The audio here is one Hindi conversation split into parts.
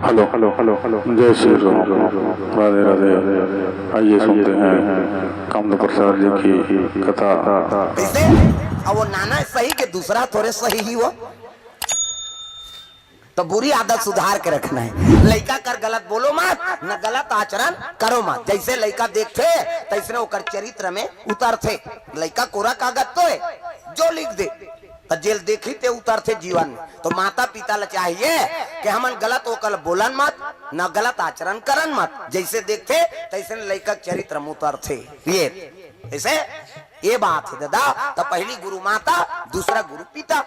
हेलो हेलो हेलो हेलो जय श्री राम, राधे राधे। आइए सुनते हैं कामदेव प्रसाद जी की कथा। कैसे? अब वो नाना सही के दूसरा थोड़े सही ही वो तो बुरी आदत सुधार के रखना है। लड़का कर गलत बोलो मत, न गलत आचरण करो मत। जैसे लड़का देखते तैसने ओकर चरित्र में उतरते। लड़का कोरा कागज तो है जो लिख दे तो जेल देखी ते उतरते जीवन में। तो माता पिता ला चाहिए कि हमन गलत ओकर बोलन मत, न गलत आचरण करन मत। जैसे देखते तैसे लड़का चरित्र में उतरते। ये ऐसे ये बात है दादा। तो पहली गुरु माता, दूसरा गुरु पिता।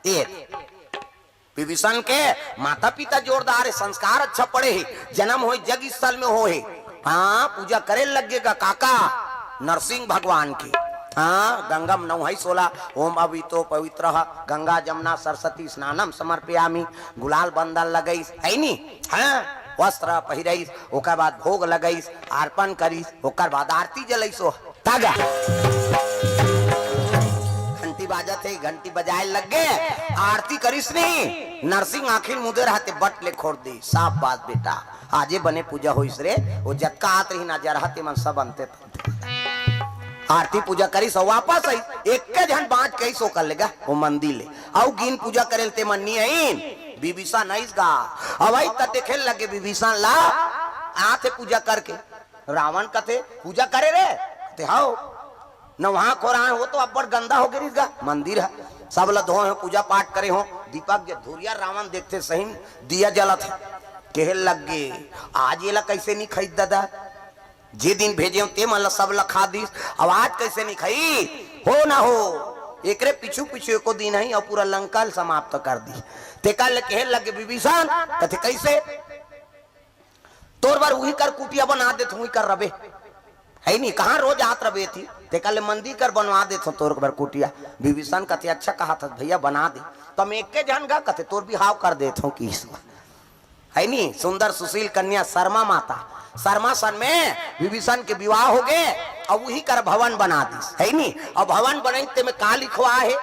ये विभीषण के माता पिता जोरदार है, संस्कार अच्छा पड़े है, जन्म हो जग स्थल में हो है। हाँ पूजा करे लगेगा काका नरसिंह भगवान की। हाँ गंगम नौ 16 ओम अभी तो पवित्र गंगा जमुना सरस्वती स्नानम समर्पयामि। गुलाल बंदन लगईस है नी। हाँ वस्त्र पहिरईस, ओकर बाद भोग लगईस, अर्पण करीस, ओकर बाद आरती जलईसो। तागा घंटी बाजत है, घंटी बजाए लग गए, आरती करीस नहीं। नरसिंह आखिर मुदे रहते बट ले खोड़ दी। साफ बात बेटा, आजे बने पूजा होइस रे। वो जतका आत रही ना जरा मन सब अंते आरती पूजा करी सो वापस आई। एक के जन बाँच कई सो कर लेगा वो मंदिर ले आउ गिन पूजा करे ते मन नहीं आई। विभीषण नाइस गा अब आई तते खेल लगे। विभीषण ला आते पूजा करके रावण कथे पूजा करे रे ते हाओ न वहां को रहा हो तो अब बड़ गंदा हो गई गा। मंदिर है सब ला धो पूजा पाठ करे हो। दीपक जे धुरिया रावण देखते सही दिया जलत है। कहे लग गए आज ये ला कैसे नहीं खरीद दादा, जे दिन भेजे ते मन सब ला खा दी। अब आज कैसे नहीं खाई हो ना हो। एकरे पीछू पीछू एको दिन ही और पूरा लंका समाप्त कर दी। ते कल कहे लगे विभीषण कथे कैसे तोर बार वही कर कुटिया बना दे तू कर रबे है नहीं। कहाँ रोज आत रबे थी ते कल मंदिर कर बनवा दे तोर बार कुटिया। विभीषण कथे अच्छा कहा था भैया बना दे। तो मैं एक के जान गा कथे तोर भी हाव कर देता हूँ कि है नहीं। सुंदर सुशील कन्या शर्मा माता शर्मा सन में विभीषण के विवाह हो गए। अब वही कर भवन बना दी है नहीं। अब भवन बनते में का लिखवा है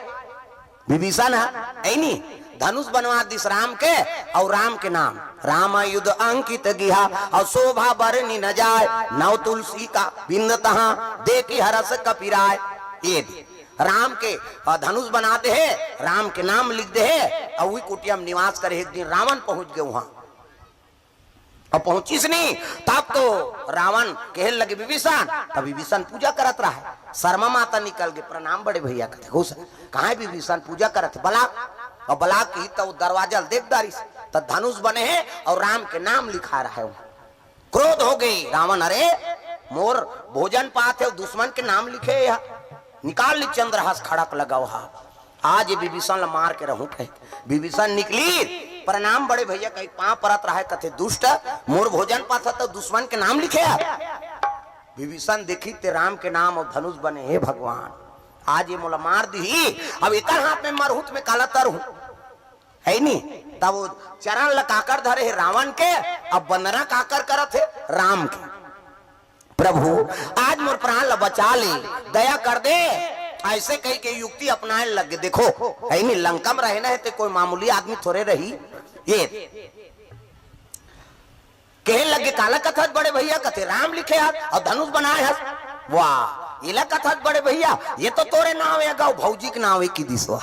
विभीषण है नहीं। धनुष बनवा दिस राम के और राम के नाम राम युद्ध अंकित गिहा और शोभा बरनी न जाए। नव तुलसी का बिंद तहा देखी हरस कपिराय। ये राम के धनुष बना दे है, राम के नाम लिख दे है और वही कुटिया में निवास करे। एक दिन रावण पहुंच गए वहां और पहुंचीस नहीं तब तो रावण कहे लगे विभीषण। तब विभीषण पूजा करत रहा है। शर्मा माता निकल गए प्रणाम बड़े भैया कहते घुस कहा है विभीषण पूजा करत बलाक और बलाक की तो दरवाजा देखदारी तो धनुष बने हैं और राम के नाम लिखा रहा है। क्रोध हो गई रावण, अरे मोर भोजन पाते दुश्मन के नाम लिखे निकाल ली चंद्रहास खड़क लगाओ। आज विभीषण मार के रहूं कहे। विभीषण निकली प्रणाम बड़े भैया कहीं पांव परत रहा है कथे दुष्ट मोर भोजन पाता तो दुश्मन के नाम लिखे। विभीषण देखी ते राम के नाम और धनुष बने हे भगवान आज ये मोला मार दी। अब एक हाथ में मरहुत में काला तर हूं है नहीं। तब वो चरण लकाकर धरे है रावण के। अब बंदना काकर करत है राम के। प्रभु आज मोर प्राण ला बचा ले दया कर दे। ऐसे कही के युक्ति अपनाए लगे। देखो है नहीं लंका में रहना है तो कोई मामूली आदमी थोड़े रही। ये कहे लगे काला कथत बड़े भैया कथे राम लिखे और धनुष बनाए है। वाह इला कथत बड़े भैया ये तो तोरे नाव है गाँव भौजी के नाव है की दिसवा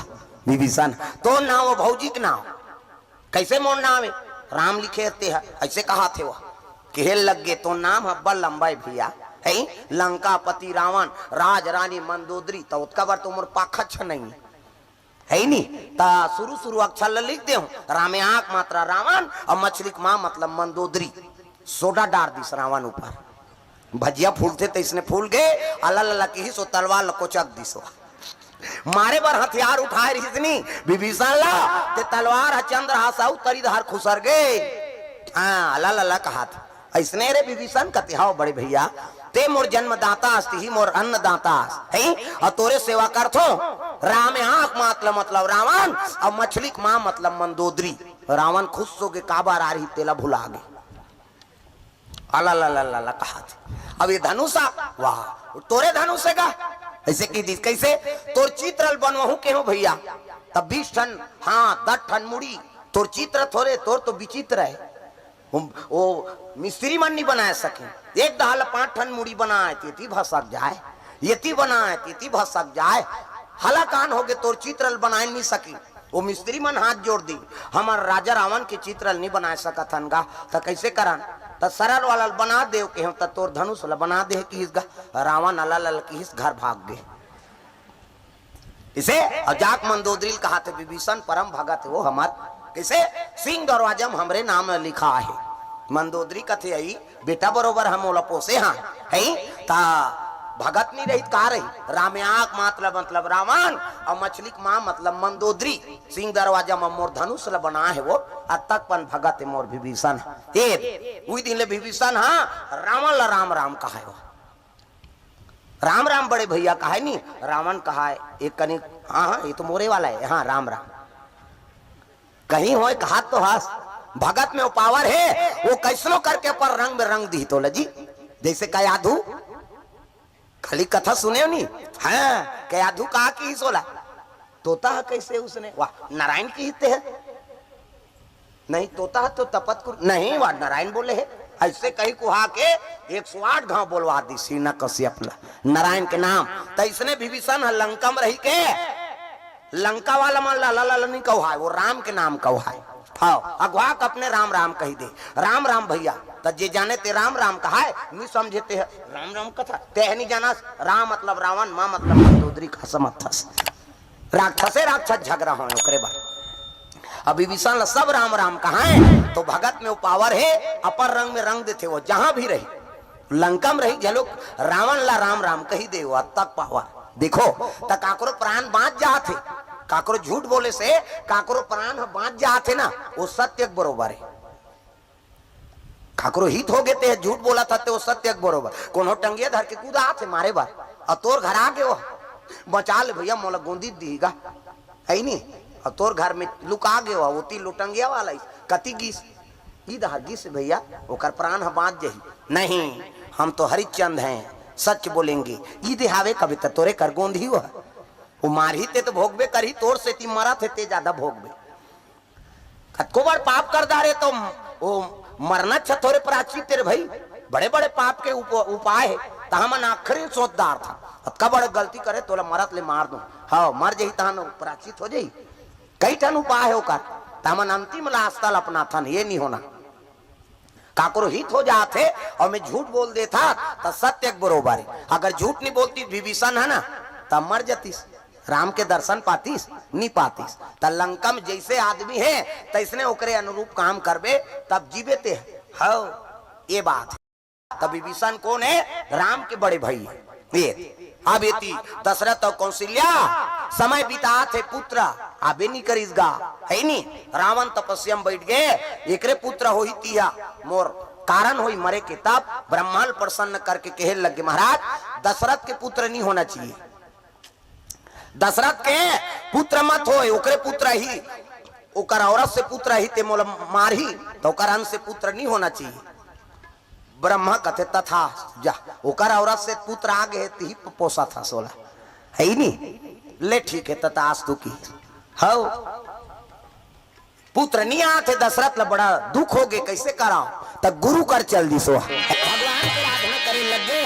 विभीषण तो नाव भौजी के नाव कैसे मोर नाव है राम लिखे है ऐसे कहा थे वह कहे लगे तो नाम है बड़ लंबा भैया है लंका पति रावण राज रानी मंदोदरी तो उसका बार तो मोर पाखा अच्छा नहीं है नहीं। ता शुरू शुरू अक्षर लिख दे रामे आंख मात्रा रावण और मछली माँ मतलब मंदोदरी। सोडा डार दिस रावण ऊपर भजिया फूलते तो इसने फूल गए अल्लाह की ही सो तलवार लकोचक दिसो मारे बार हथियार उठाए रही विभीषण ला ते तलवार चंद्रहासा तरी धार खुसर गए। हाँ अल्लाह कहा था ऐसने रे विभीषण कते हाओ बड़े भैया ते मोर जन्मदाता अस्ति ही मोर अन्नदाता है और तोरे सेवा कर थो। राम आंख मतलब रावण और मछली माँ मतलब मंदोदरी। रावण खुश हो के काबार आ रही तेला भुला गए। अल्लाह कहा था अब ये धनुषा वाह तोरे धनुष का ऐसे की दी कैसे तोर चित्र बनवाहू के हो भैया तब 20 टन हाँ 10 टन मुड़ी तोर चित्र थोड़े तोर तो विचित्र है वो मिस्त्री मन नहीं बना सके। एक दहाल 5 ठन मुड़ी बनाए तेती भसक जाए, येती बनाए तेती भसक जाए, हलाकान हो गए तोर चित्रल बनाए नहीं सकी। वो मिस्त्री मन हाथ जोड़ दी, हमार राजा रावण के चित्रल नहीं बना सकत हन गा, तो कैसे करन? तो सरल वाला बना दे के हम तोर धनुष वाला बना दे कि गा रावण अलल की घर भाग गए। इसे अजाक मंदोदरी कहा थे विभीषण परम भगत वो हमार कैसे सिंह दरवाजा में हमरे नाम लिखा है। मंदोदरी कथे आई बेटा बरोबर हम ओला पोसे हाँ है ता भगत नहीं रही कहा रही रामयाक मतलब रावण और मछली माँ मतलब मंदोदरी सिंह दरवाजा में मोर धनुष ला बना है वो अतक पन भगत है मोर विभीषण उही दिन ले विभीषण हाँ रावण ला राम राम कहा है वो राम राम बड़े भैया कहा है नहीं रावण कहा है एक कनी हाँ हाँ ये तो मोरे वाला है हाँ राम राम कहीं हो कहा तो हास भगत में वो पावर है वो कैसनो करके पर रंग में रंग दी तो लजी जैसे का यादू खाली कथा सुने नहीं हाँ क्या यादू कहा कि सोला तोता है कैसे उसने वाह नारायण की हित है नहीं तोता है तो तपत को नहीं वाह नारायण बोले है ऐसे कहीं कुहा के 108 गांव बोलवा दी सीना कश्यप नारायण के नाम तो इसने विभीषण लंका में रही के लंका वाला मान ला नहीं कहा वो राम के नाम कहा है हाँ अगवाक अपने राम राम कही दे राम राम भैया तो जे जाने ते राम राम कहा है नहीं समझते है राम राम कथा ते नहीं जाना राम मतलब रावण माँ मतलब मंदोदरी का समर्थस राक्षसे राक्षस झगड़ा हो ओकरे बाद अभी विशाल सब राम राम कहा है तो भगत में वो पावर है अपर रंग में रंग देते वो जहां भी रही लंका में रही झलोक रावण ला राम राम कही दे वो तक पावर देखो तो काकरो प्राण बाँच जाते काकरो झूठ बोले से काकरो प्राण बाँच जाते ना वो सत्य बरोबर है काकरो हित हो गए थे झूठ बोला था वो सत्य बरोबर कोनो टंगिया धर के कूदा थे मारे बार और तोर घर आके वो बचा ले भैया मोला गोंदी दीगा है नहीं और तोर घर में लुका गए हो वो लुटंगिया वाला कति गीस गीस भैया ओकर प्राण बाँच जही नहीं हम तो हरिचंद हैं सच बोलेंगे ई दिहावे कभी तो तोरे कर गोंधी हो वो मारही ते तो भोगबे करही तोर से ती मरा थे ते ज्यादा भोगबे कतको बार पाप कर दारे तो वो मरना थोड़े प्राचित तेरे भाई बड़े बड़े पाप के उपाय है तहा मन आखिरी सोचदार था कब बड़े गलती करे तोला मरत ले मार दो हाँ मर जाही तहा प्राचित हो जाही कई ठन उपाय है ओकर तमन अंतिम लास्ता अपना था ये नहीं होना काकरो हित हो जाते और मैं झूठ बोल देता तो सत्य बरोबर है अगर झूठ नहीं बोलती विभीषण है ना तब मर जातीस राम के दर्शन पातीस नहीं पातीस तो लंका में जैसे आदमी है तो इसने ओकरे अनुरूप काम करबे तब जीवेते हाँ ये बात है तब विभीषण कौन है राम के बड़े भाई ये अब ये दशरथ और कौशल्या समय बिता थे पुत्र आबे नहीं करीस गा है नहीं रावण तपस्या में बैठ गए एकरे पुत्र हो ही तिया मोर कारण होई मरे के तब ब्रह्मांड प्रसन्न करके कहे लगे महाराज दशरथ के पुत्र नहीं होना चाहिए दशरथ के पुत्र मत हो ओकरे पुत्र ही ओकर औरत से पुत्र ही ते मोला मार ही तो ओकर अंश से पुत्र नहीं होना चाहिए ब्रह्मा कथे तथा जा ओकर औरत से पुत्र आगे है ती पोसा था सोला है ही नहीं ले ठीक है तथास्तु की हाउ पुत्र नहीं आते दशरथ ला बड़ा दुख हो गए कैसे कराओ तब गुरु कर चल दी सो भगवान के आराधना करे लगे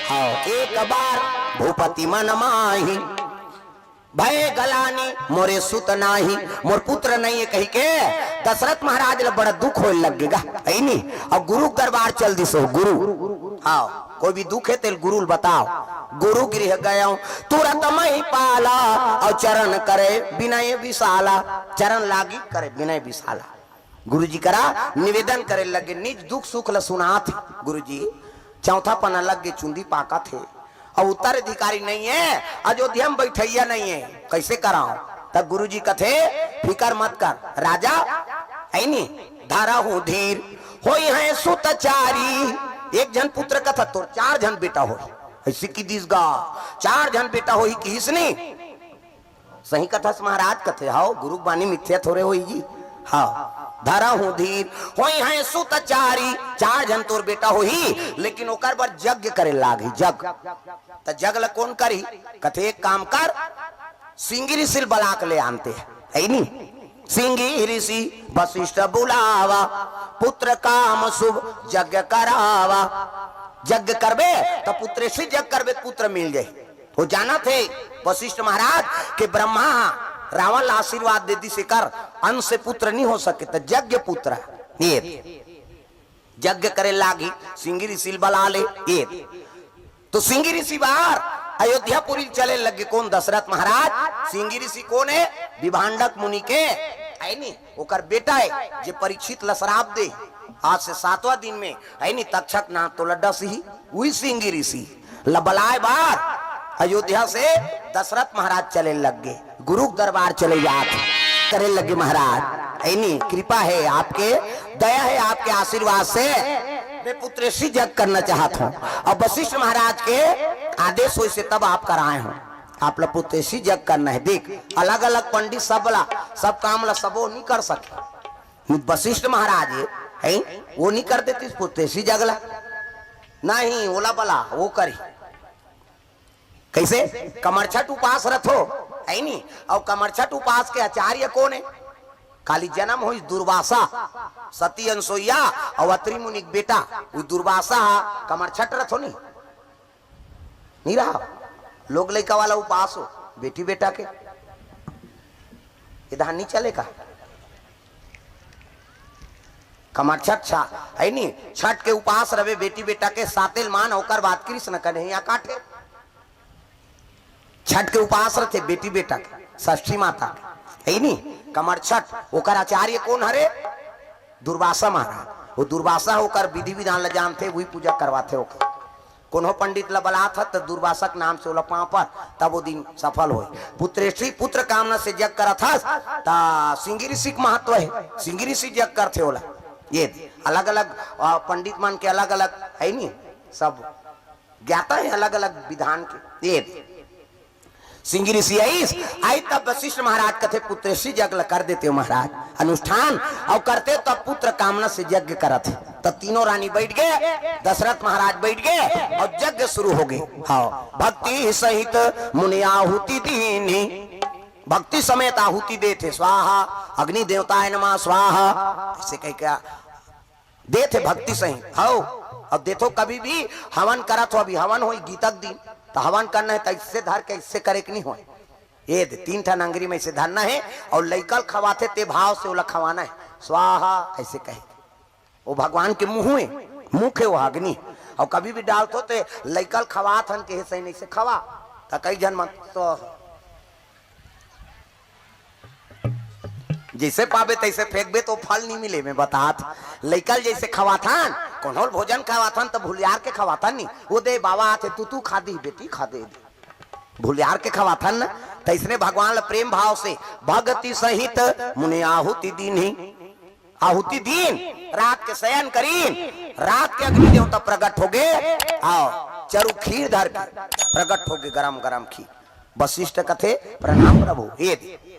हाउ एक बार भूपति मन माही भय गलानी मोरे सुत नाही मोर पुत्र नहीं है कही के दशरथ महाराज ला बड़ा दुख हो लगेगा है नहीं अब गुरु दरबार चल दी सो गुरु आओ कोई भी दुख है तेल गुरु बताओ गुरु गृह गया तुरंत मही पाला और चरण करे विनय विशाला चरण लागी करे विनय विशाला गुरु जी करा निवेदन करे लगे निज दुख सुख ला सुना थे गुरु जी चौथा पना लग गए चुंदी पाका थे और उत्तराधिकारी नहीं है अयोध्या में बैठैया नहीं है कैसे कराओ तब गुरु जी कथे फिकर मत कर राजा है नहीं धारा हूं धीर होई है सुतचारी एक जन पुत्र कथा तो 4 जन बेटा हो ऐसी की दिस गा 4 जन बेटा हो किसने सही कथा से महाराज कथे हाओ गुरु बानी मिथ्या थोड़े हो जी हाँ धरा हूं धीर होई है सुतचारी 4 जन तोर बेटा हो ही लेकिन ओकर बार यज्ञ करे लागी जग तो जग ला कौन करी कथे एक काम कर सिंगिरी सिल बलाक ले आनते है नहीं सिंगी ऋषि वशिष्ठ बुलावा, पुत्र काम शुभ यज्ञ करावा। यज्ञ करबे तो पुत्र से यज्ञ करबे पुत्र मिल जाए। वो जाना थे वशिष्ठ महाराज के ब्रह्मा रावण आशीर्वाद दे दी से कर अंश से पुत्र नहीं हो सके तो यज्ञ पुत्र ये यज्ञ करे लागी सिंगी ऋषि बला ले ये। तो सिंगी ऋषि बाहर अयोध्यापुरी चले लगे। कौन? दशरथ महाराज। सिंगी ऋषि कौन है? विभांडक मुनि के है नी ओकर बेटा है जे परीक्षित लसराब दे आज से 7वां दिन में है नी तक्षक नाम तो लड्डा सिंह वही सिंगी ऋषि लबलाए बार अयोध्या से दशरथ महाराज चले लग गए। गुरु दरबार चले जाते करे लगे महाराज है नी कृपा है आपके, दया है आपके आशीर्वाद से मैं पुत्र से यज्ञ करना चाहता हूँ। और वशिष्ठ महाराज के आदेश हुए से तब आप कराए हूँ। आप लोग पुत्र से यज्ञ करना है। देख अलग अलग पंडित सब काम ला सबो नहीं कर सके। वशिष्ठ महाराज है वो नहीं कर देते पुत्र से जगला नहीं ओला बला वो करी कैसे? कमरछठ उपास रथो है नी। और कमरछठ उपास के आचार्य कौन है? खाली जन्म हुई दुर्वासा सती अनसुईया और अत्रि मुनि बेटा वो दुर्वासा कमरछठ रथो नहीं रहा। लोग लड़का वाला उपास हो बेटी बेटा के इधर नहीं चलेगा। कमरछठ है नी छठ के उपास रवे बेटी बेटा के सातेल मान होकर बात कृष्ण कन्हे या काटे। छठ के उपास रहे बेटी बेटा के षष्ठी माता है नी कमरछठ ओकर आचार्य कौन हरे? दुर्वासा महाराज। वो दुर्वासा होकर विधि विधान ल जानते वही पूजा करवाते होकर कोनो पंडित ल बलात तो दुर्वासक नाम से ओला पापर तब वो दिन सफल हो। पुत्रेष्ठी पुत्र कामना से यज्ञ करत ता सिंगी ऋषि महत्व है। सिंगी ऋषि यज्ञ करते होला ये अलग अलग पंडित मान के अलग अलग है नी सब ज्ञाता है अलग अलग विधान के ये सिंगी ऋषि आई तब वशिष्ठ महाराज कथे पुत्र से यज्ञ कर देते हो महाराज अनुष्ठान और करते तब पुत्र कामना से यज्ञ करते। तब तीनों रानी बैठ गए दशरथ महाराज बैठ गए और यज्ञ शुरू हो गए। हाँ भक्ति सहित मुनि आहुति दीनी भक्ति समेत आहुति देते स्वाहा अग्नि देवताय नमः स्वाहा ऐसे कह क्या देते भक्ति सहित। हाँ अब देखो कभी भी हवन करत हो अभी हवन हो गीतक दिन तो हवन करना है तो इससे धर के इससे करे कि नहीं हो ये 3 ठन अंगरी में इसे धरना है और लैकल खवाते ते भाव से ओला खवाना है स्वाहा ऐसे कहे। वो भगवान के मुंह है वो अग्नि और कभी भी डालते तो लैकल खवात हन के सही नहीं से खवा तो कई जन मत तो जैसे पावे तैसे फेंक बे तो फल नहीं मिले। मैं बतात लैकल जैसे खवाथान कौन भोजन खवाथान तो भूलियार के खवाथान नहीं वो दे बाबा आते तू खा दी बेटी खा दे भूलियार के खवाथान न तैसने भगवान प्रेम भाव से भक्ति सहित मुनि आहुति दीन रात के शयन करीन रात के अग्नि देवता प्रकट हो गए आओ चरु खीर धर के प्रकट हो गए गरम गरम खीर। वशिष्ठ कथे प्रणाम प्रभु ये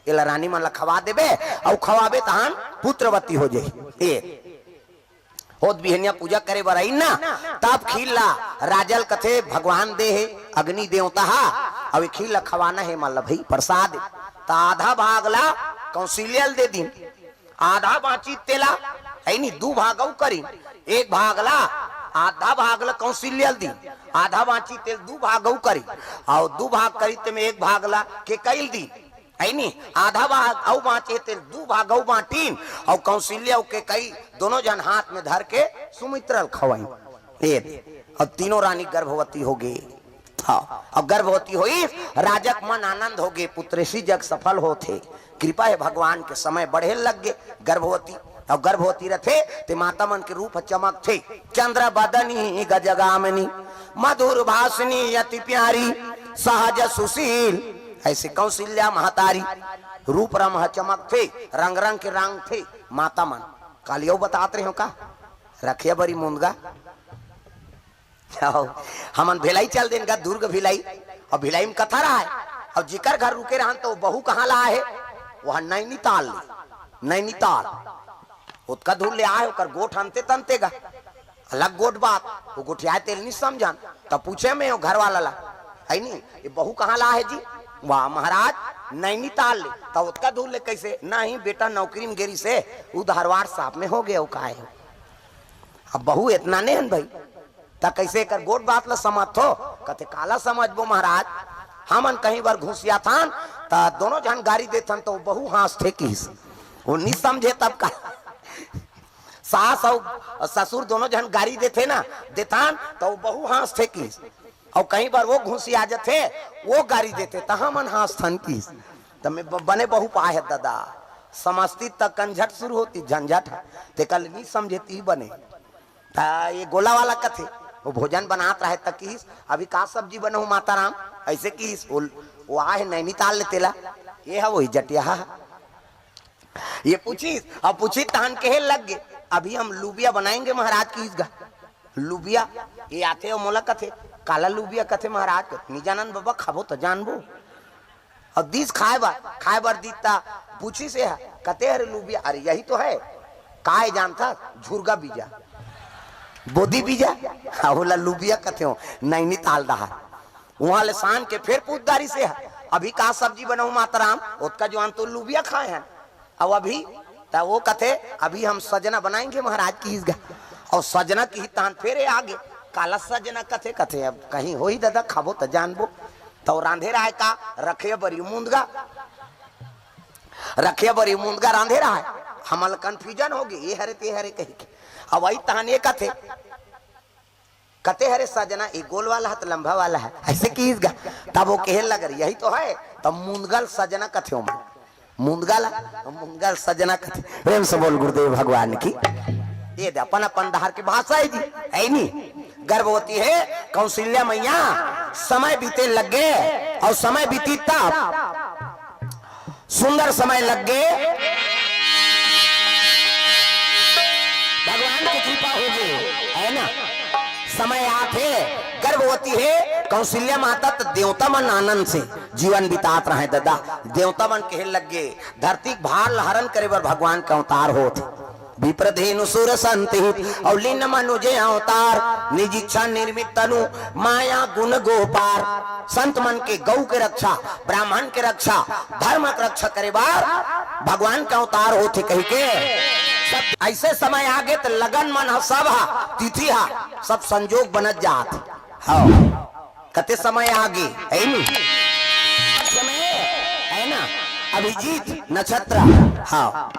रानी मन ला खवा देबे और खवाबे तहान पुत्रवती हो जाए ये होत बिहनिया पूजा करे बराई ना तब खीला राजल कथे भगवान दे है अग्नि देवता अब खीला खवाना है मान भाई प्रसाद तो आधा भागला कौशल्या दे दिन आधा बाची तेला है नी 2 भागव करी 1 भागला आधा भागला कौशल्या दी आधा बाची तेल 2 भागव करी और 2 भाग करी ते में 1 भागला के कैल दी है नी आधा भाग औ बाचे तेल 2 भागव बाटीन और कौशल्या के कई दोनों जन हाथ में धर के सुमित्रल खवाई और तीनों रानी गर्भवती हो गई। हाँ अब गर्भवती हुई राजक मन आनंद हो गए पुत्र से जग सफल होते कृपा है भगवान के समय बढ़े लग गए गर्भवती और गर्भवती रथे ते माता मन के रूप चमक थे चंद्र बदनी गजगामिनी मधुर भाषिनी अति प्यारी सहज सुशील ऐसे कौशल्या महतारी रूप रम चमक थे रंग रंग के रंग थे माता मन कालियो बताते रहे हो का रखिया बड़ी मुंदगा हमन भिलाई चल देन का दुर्ग भिलाई और भिलाई में कथा रहा है और जिकर घर रुके रहन तो बहू कहाँ ला है वह नैनीताल उसका धूल ले आए ओकर गोठ अंते तंतेगा अलग गोठ बात वो गोठिया तेल नहीं समझान तब पूछे मैं घर वाला ला है नहीं ये बहू कहाँ ला है जी वाह महाराज नैनीताल ले तो उसका दूर ले कैसे नहीं बेटा नौकरी में गेरी से वो धारवाड़ साहब में हो गया वो काहे अब बहू इतना नहीं है भाई ता कैसे कर गोट बात ला समझ थो कते काला समझबो महाराज हमन कहीं बार घुसिया था ता दोनों जन गाड़ी देथन तो बहू हाथ थे किस वो नहीं समझे तब का सास और ससुर दोनों जन गाड़ी देते ना देथान तो बहू हाथ थे किस और कहीं बार वो घुसिया जाते वो गाड़ी देते ता हमन हाथ थन किस तब बने बहू पाए दादा समझती तक कंझट शुरू होती झंझट ते कल नहीं समझती बने ता ये गोला वाला कथे वो भोजन बनात रहे तक किस अभी का सब्जी बना हूँ माता राम ऐसे किस वो आए नैनीताल ले तेला ये है वही जटिया ये पूछी अब पूछी तान के लग गए अभी हम लुबिया बनाएंगे महाराज की इसगा लुबिया ये आते हो मोला कथे काला लुबिया कथे महाराज निजानंद बाबा खाबो तो जानबो और दीस खाए बार दीता पूछी से है कते हरे लुबिया अरे यही तो है काय जानता झुरगा बीजा बोधी बीजा होला लुबिया कथे हो नैनीताल रहा वहां ले शान के फिर पूछदारी से है अभी का सब्जी बनाऊ माताराम उसका जो तो लुबिया खाए हैं अब अभी ता वो कथे अभी हम सजना बनाएंगे महाराज की इसगा और सजना की ही तान फेरे आगे काला सजना कथे कथे अब कहीं हो ही दादा खाबो तो जानबो तो रांधे रहा है का रखे बरी मुंदगा रांधे रहा है हमल कंफ्यूजन हो गए ये हरे ते हरे कही के अब वही ताने कथे कते हरे सजना एक गोल वाला है तो लंबा वाला है ऐसे की इसगा तब वो कहे लग रही यही तो है तब मुंदगल सजना कथे मुंदगल सजना कथे प्रेम से बोल गुरुदेव भगवान की ये अपन अपन दहार की भाषा है जी है नहीं गर्भवती है कौशल्या मैया समय बीते लग गए और समय बीती तब सुंदर समय लग गए भगवान की कृपा होगी है ना समय आते गर्भवती है कौशल्या माता तो देवता मन आनंद से जीवन बितात रहे दादा देवता मन कहे लग गए धरती भार हरण करे बर भगवान का अवतार होते विप्रधेनु सुर संति और लीन मनुजे अवतार निज इच्छा निर्मित तनु माया गुण गोपार संत मन के गौ के रक्षा ब्राह्मण के रक्षा धर्म के रक्षा करे बार भगवान का अवतार होते कही के सब ऐसे समय आगे तो लगन मन सब तिथि सब संजोग बनत जात हाँ कते समय आगे है नी समय है ना अभिजीत नक्षत्र हाँ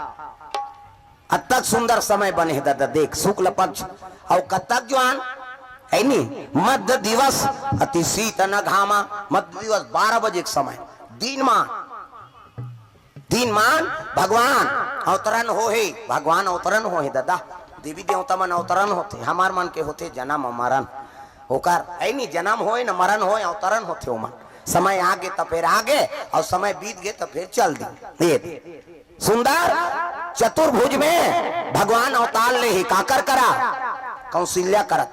अतक सुंदर समय बने दादा देख शुक्ल पक्ष और कतक जवान है नी मध्य दिवस अति शीत न घामा मध्य दिवस 12 बजे के समय दिन मान भगवान अवतरण हो है भगवान अवतरण हो है दादा देवी देवता मन अवतरण होते हमार मन के होते जन्म मरण होकर है नी जन्म होए न मरण होए अवतरण होते हो मन समय आगे तो फिर आगे और समय बीत गए तो फिर चल दी सुंदर चतुर्भुज में भगवान अवतार ले ही काकर करा कौशल्या करा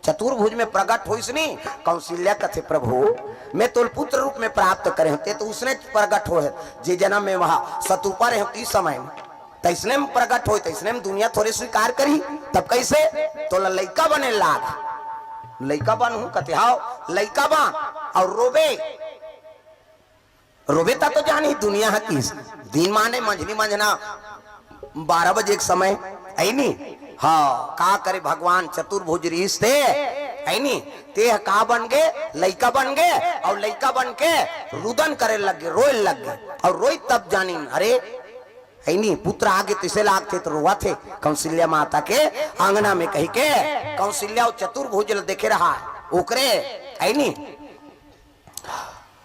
चतुर्भुज में प्रकट हुई सुनी कौशल्या कथे प्रभु मैं तो पुत्र रूप में प्राप्त करे होते तो उसने प्रकट हो है जे जन्म में वहां सतुपा रहे होती समय में तो इसने में प्रकट हो तो इसने में दुनिया थोड़ी स्वीकार करी तब कैसे तो लइका बने लाग लइका बन हूं कथे हाओ लइका बन और रोबेता तो जानी दुनिया है किस दिन माने मंझली मंझना 12 बजे एक समय है नी हाँ का करे भगवान चतुर्भुज रिश्ते है नी ते का बन गए लइका बन गए और लइका बन के रुदन करे लग गए रोए लग गए और रोई तब जानी अरे है नी पुत्र आगे तिसे लाग थे तो रोआ थे कौशल्या माता के आंगना में कही के कौशल्या चतुर्भुज देखे रहा ओकरे है नी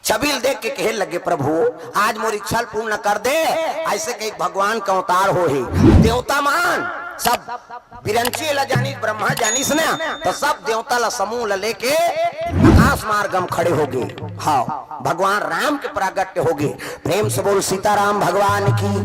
छबील देख के कहे लगे प्रभु आज मोरी इच्छा पूर्ण कर दे ऐसे के भगवान का अवतार हो ही देवता मान सब बिरंची ला जानी ब्रह्मा जानी से ना तो सब देवता ला समूह ला लेके आकाश मार्गम खड़े हो गए हाँ भगवान राम के प्रागट्य हो गए प्रेम से बोल सीताराम भगवान की